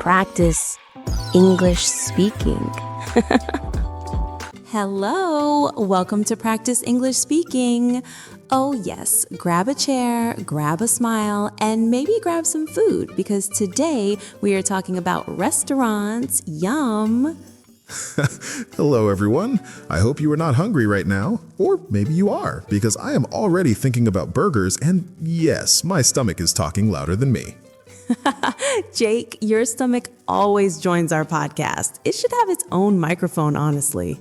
practice English speaking. Hello, welcome to Practice English Speaking. Oh yes, grab a chair, grab a smile, and maybe grab some food because today we are talking about restaurants. Yum! Hello, everyone. I hope you are not hungry right now, or maybe you are, because I am already thinking about burgers, and yes, my stomach is talking louder than me. Jake, your stomach always joins our podcast. It should have its own microphone, honestly.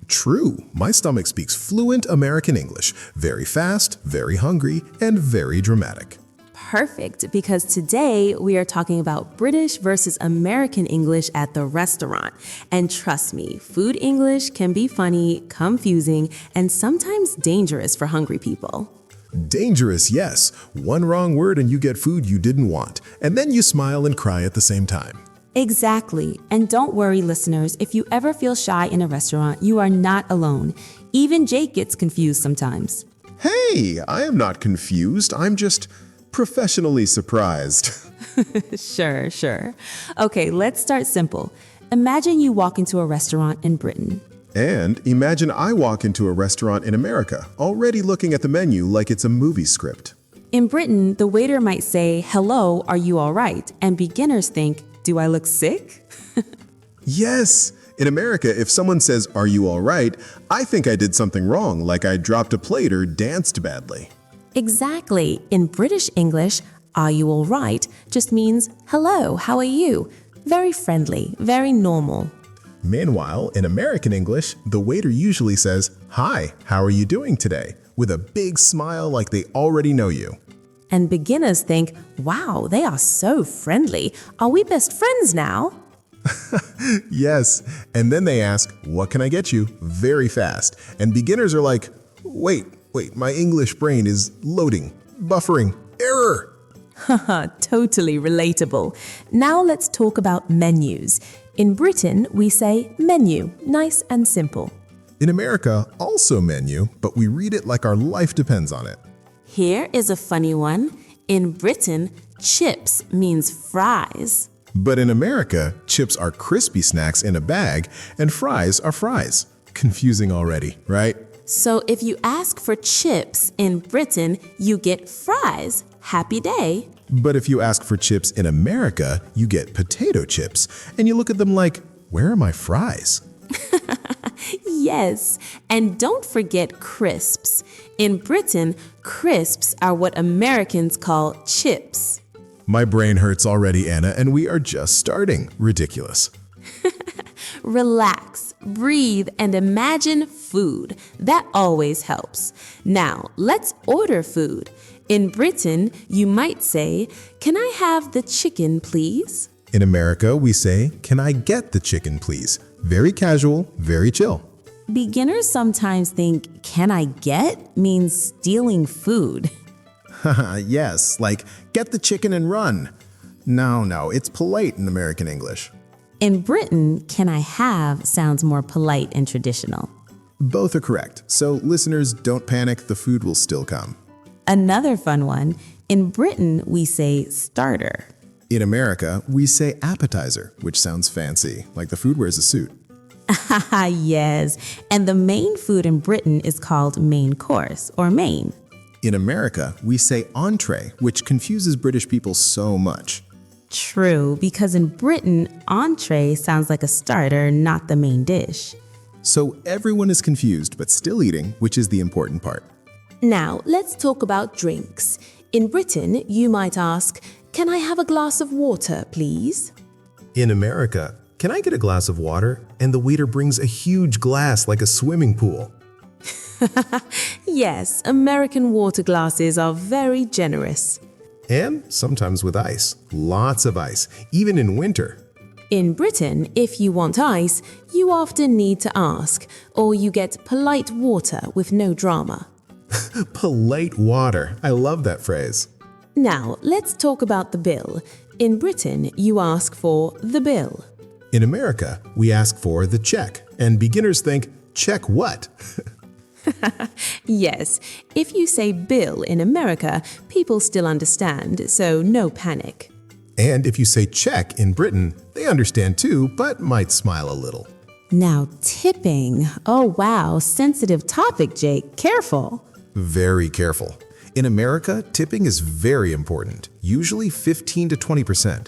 True, my stomach speaks fluent American English, very fast, very hungry, and very dramatic. Perfect, because today we are talking about British versus American English at the restaurant. And trust me, food English can be funny, confusing, and sometimes dangerous for hungry people. Dangerous, yes. One wrong word and you get food you didn't want, and then you smile and cry at the same time. Exactly. And don't worry, listeners, if you ever feel shy in a restaurant, you are not alone. Even Jake gets confused sometimes. Hey, I am not confused. I'm just professionally surprised. Sure. Okay, let's start simple. Imagine you walk into a restaurant in Britain. And imagine I walk into a restaurant in America, already looking at the menu like it's a movie script. In Britain, the waiter might say, "Hello, are you all right?" And beginners think, "Do I look sick?" Yes! In America, if someone says, "Are you all right?" I think I did something wrong, like I dropped a plate or danced badly. Exactly. In British English, "Are you all right?" just means, "Hello, how are you?" Very friendly, very normal. Meanwhile, in American English, the waiter usually says, "Hi, how are you doing today?" with a big smile like they already know you. And beginners think, "Wow, they are so friendly. Are we best friends now?" Yes, and then they ask, "What can I get you?" very fast. And beginners are like, wait, my English brain is loading, buffering, error. Totally relatable. Now let's talk about menus. In Britain, we say menu, nice and simple. In America, also menu, but we read it like our life depends on it. Here is a funny one. In Britain, chips means fries. But in America, chips are crispy snacks in a bag, and fries are fries. Confusing already, right? So if you ask for chips in Britain, you get fries. Happy day. But if you ask for chips in America, you get potato chips, and you look at them like, where are my fries? Yes, and don't forget crisps. In Britain, crisps are what Americans call chips. My brain hurts already, Anna, and we are just starting. Ridiculous. Relax, breathe, and imagine food. That always helps. Now, let's order food. In Britain, you might say, "Can I have the chicken, please?" In America, we say, "Can I get the chicken, please?" Very casual, very chill. Beginners sometimes think, "Can I get?" means stealing food. Yes, like, get the chicken and run. No, it's polite in American English. In Britain, "Can I have?" sounds more polite and traditional. Both are correct, so listeners, don't panic, the food will still come. Another fun one, in Britain, we say starter. In America, we say appetizer, which sounds fancy, like the food wears a suit. Yes, and the main food in Britain is called main course or main. In America, we say entree, which confuses British people so much. True, because in Britain, entree sounds like a starter, not the main dish. So everyone is confused but still eating, which is the important part. Now, let's talk about drinks. In Britain, you might ask, "Can I have a glass of water, please?" In America, "Can I get a glass of water?" And the waiter brings a huge glass like a swimming pool. Yes, American water glasses are very generous. And sometimes with ice. Lots of ice, even in winter. In Britain, if you want ice, you often need to ask, or you get polite water with no drama. Polite water. I love that phrase. Now, let's talk about the bill. In Britain, you ask for the bill. In America, we ask for the check, and beginners think, check what? Yes, if you say bill in America, people still understand, so no panic. And if you say check in Britain, they understand too, but might smile a little. Now, tipping. Oh, wow. Sensitive topic, Jake. Careful. Very careful. In America, tipping is very important, usually 15 to 20%.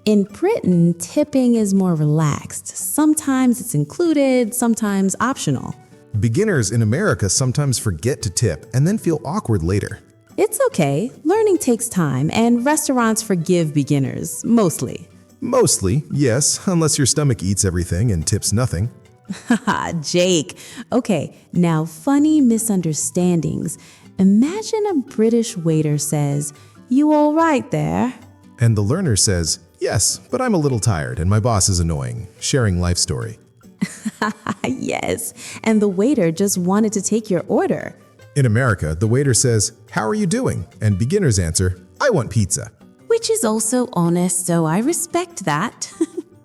In Britain, tipping is more relaxed. Sometimes it's included, sometimes optional. Beginners in America sometimes forget to tip and then feel awkward later. It's okay. Learning takes time, and restaurants forgive beginners, mostly. Mostly, yes, unless your stomach eats everything and tips nothing. Haha, Jake. Okay, now funny misunderstandings. Imagine a British waiter says, "You all right there?" And the learner says, yes, but I'm a little tired and my boss is annoying, sharing life story. Yes, and the waiter just wanted to take your order. In America, the waiter says, how are you doing? And beginners answer, I want pizza. Which is also honest, so I respect that.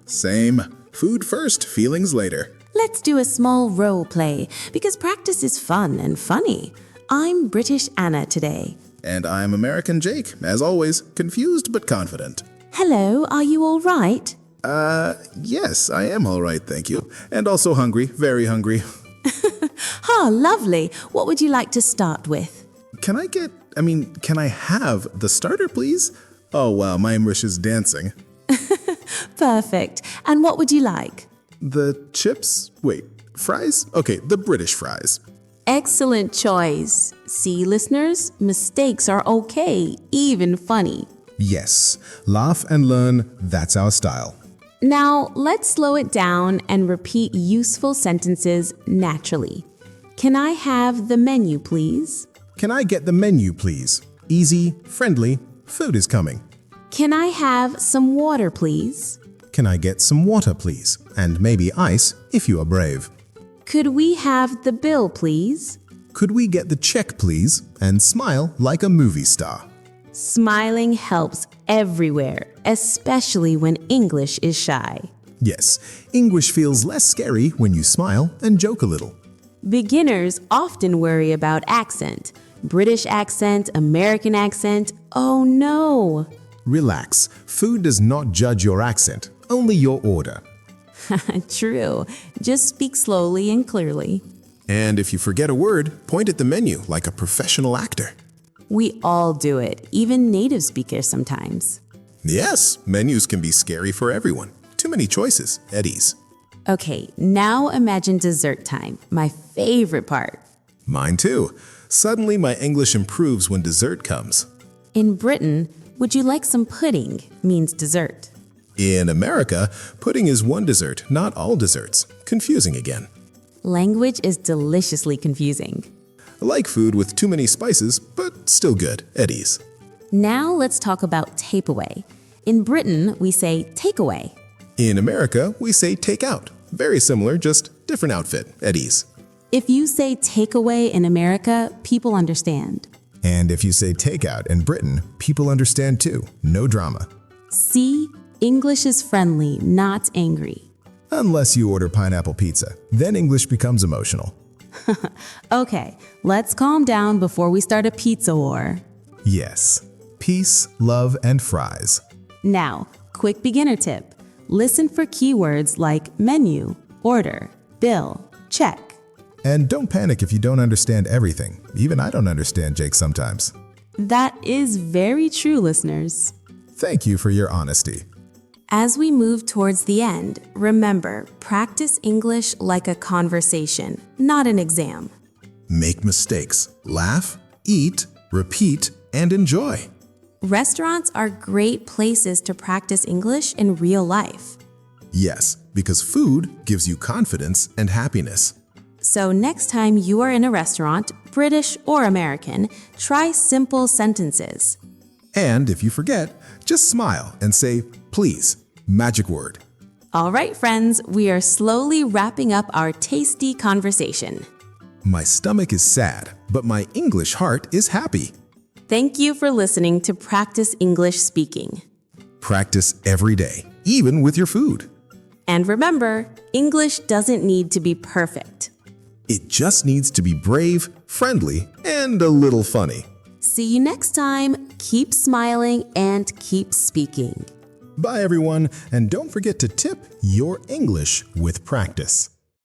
Same. Food first, feelings later. Let's do a small role play, because practice is fun and funny. I'm British Anna today. And I'm American Jake, as always, confused but confident. Hello, are you all right? Yes, I am all right, thank you. And also hungry, very hungry. Lovely. What would you like to start with? Can I have the starter, please? Oh, wow, my English is dancing. Perfect. And what would you like? The chips? Wait, fries? Okay, the British fries. Excellent choice. See, listeners, mistakes are okay, even funny. Yes, laugh and learn, that's our style. Now, let's slow it down and repeat useful sentences naturally. Can I have the menu, please? Can I get the menu, please? Easy, friendly, food is coming. Can I have some water, please? Can I get some water, please? And maybe ice, if you are brave. Could we have the bill, please? Could we get the check, please? And smile like a movie star. Smiling helps everywhere, especially when English is shy. Yes, English feels less scary when you smile and joke a little. Beginners often worry about accent. British accent, American accent, oh no! Relax, food does not judge your accent, only your order. True, just speak slowly and clearly. And if you forget a word, point at the menu like a professional actor. We all do it, even native speakers sometimes. Yes, menus can be scary for everyone. Too many choices at ease. Okay, now imagine dessert time, my favorite part. Mine too. Suddenly my English improves when dessert comes. In Britain, would you like some pudding means dessert. In America, pudding is one dessert, not all desserts. Confusing again. Language is deliciously confusing. I like food with too many spices, but still good, at ease. Now let's talk about takeaway. In Britain, we say takeaway. In America, we say take out. Very similar, just different outfit, at ease. If you say takeaway in America, people understand. And if you say takeout in Britain, people understand too. No drama. See, English is friendly, not angry. Unless you order pineapple pizza, then English becomes emotional. Okay, let's calm down before we start a pizza war. Yes, peace, love, and fries. Now, quick beginner tip. Listen for keywords like menu, order, bill, check. And don't panic if you don't understand everything. Even I don't understand Jake sometimes. That is very true, listeners. Thank you for your honesty. As we move towards the end, remember, practice English like a conversation, not an exam. Make mistakes, laugh, eat, repeat, and enjoy. Restaurants are great places to practice English in real life. Yes, because food gives you confidence and happiness. So next time you are in a restaurant, British or American, try simple sentences. And if you forget, just smile and say, please, magic word. All right, friends, we are slowly wrapping up our tasty conversation. My stomach is sad, but my English heart is happy. Thank you for listening to Practice English Speaking. Practice every day, even with your food. And remember, English doesn't need to be perfect. It just needs to be brave, friendly, and a little funny. See you next time. Keep smiling and keep speaking. Bye everyone, and don't forget to tip your English with practice.